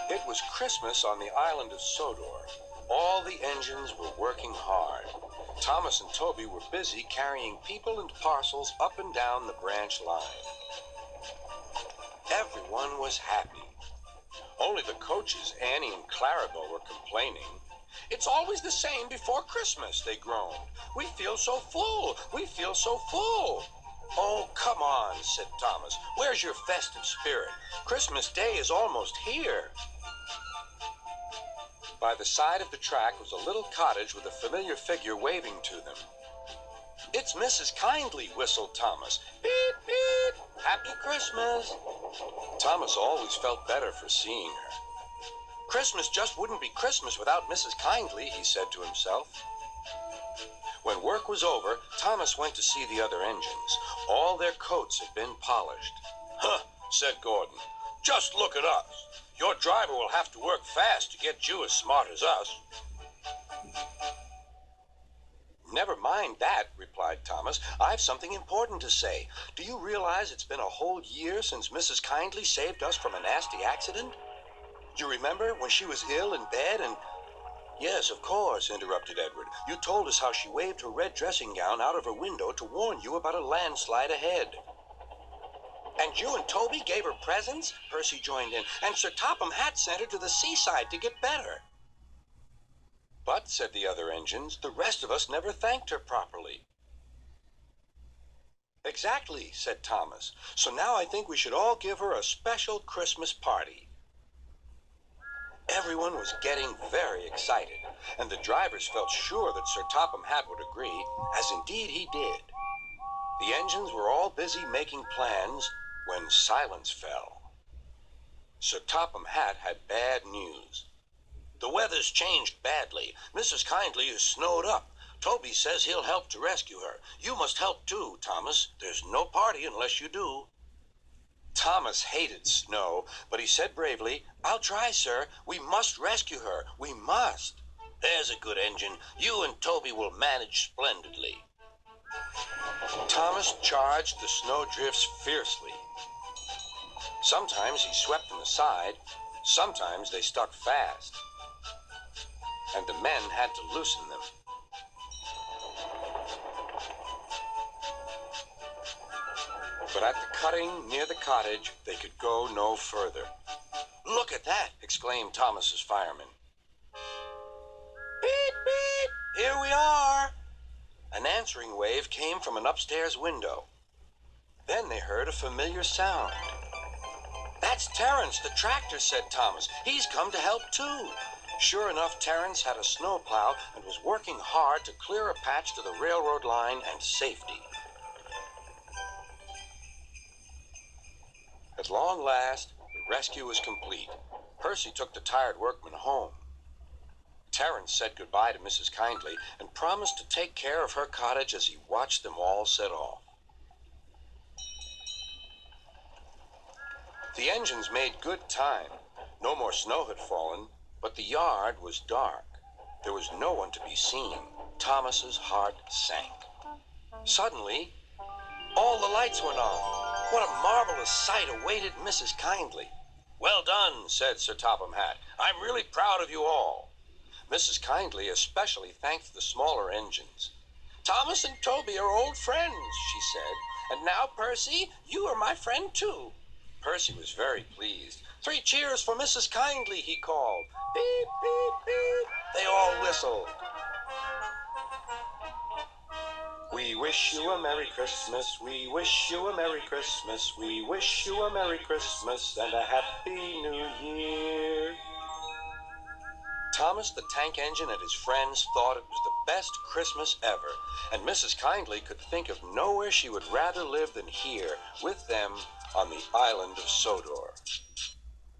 It was Christmas on the island of Sodor. All the engines were working hard. Thomas and Toby were busy carrying people and parcels up and down the branch line. Everyone was happy. Only the coaches, Annie and Clarabelle, were complaining. "It's always the same before Christmas," they groaned. "We feel so full. We feel so full." "Oh, come on," said Thomas. "Where's your festive spirit? Christmas Day is almost here." By the side of the track was a little cottage with a familiar figure waving to them. "It's Mrs. Kindly," whistled Thomas. "Beep, beep. Happy Christmas." Thomas always felt better for seeing her. Christmas just wouldn't be Christmas without Mrs. Kindly, he said to himself. When work was over, Thomas went to see the other engines. All their coats had been polished. "Huh," said Gordon. "Just look at us. Your driver will have to work fast to get you as smart as us." "Never mind that," replied Thomas. "I've something important to say. Do you realize it's been a whole year since Mrs. Kindly saved us from a nasty accident? You remember when she was ill in bed and—" "Yes, of course," interrupted Edward. "You told us how she waved her red dressing gown out of her window to warn you about a landslide ahead." "And you and Toby gave her presents?" Percy joined in. "And Sir Topham Hatt sent her to the seaside to get better." "But," said the other engines, "the rest of us never thanked her properly." "Exactly," said Thomas. "So now I think we should all give her a special Christmas party." Everyone was getting very excited, and the drivers felt sure that Sir Topham Hatt would agree, as indeed he did. The engines were all busy making plans when silence fell. Sir Topham Hatt had bad news. "The weather's changed badly. Mrs. Kindly is snowed up. Toby says he'll help to rescue her. You must help too, Thomas. There's no party unless you do." Thomas hated snow, but he said bravely, "I'll try, sir. We must rescue her. We must." "There's a good engine. You and Toby will manage splendidly." Thomas charged the snowdrifts fiercely. Sometimes he swept them aside. Sometimes they stuck fast, and the men had to loosen them. But at the cutting near the cottage, they could go no further. "Look at that!" exclaimed Thomas's fireman. "Beep, beep! Here we are!" An answering wave came from an upstairs window. Then they heard a familiar sound. "That's Terence, the tractor," said Thomas. "He's come to help too." Sure enough, Terence had a snowplow and was working hard to clear a patch to the railroad line and safety. At long last, the rescue was complete. Percy took the tired workmen home. Terence said goodbye to Mrs. Kindly and promised to take care of her cottage as he watched them all set off. The engines made good time. No more snow had fallen, but the yard was dark. There was no one to be seen. Thomas's heart sank. Suddenly, all the lights went on. What a marvelous sight awaited Mrs. Kindly. "Well done," said Sir Topham Hatt. "I'm really proud of you all." Mrs. Kindly especially thanked the smaller engines. "Thomas and Toby are old friends," she said. "And now, Percy, you are my friend too." Percy was very pleased. "3 cheers for Mrs. Kindly," he called. "Beep, beep, beep." They all whistled. "We wish you a Merry Christmas, we wish you a Merry Christmas, we wish you a Merry Christmas and a Happy New Year." Thomas the tank engine and his friends thought it was the best Christmas ever, and Mrs. Kindly could think of nowhere she would rather live than here with them on the island of Sodor.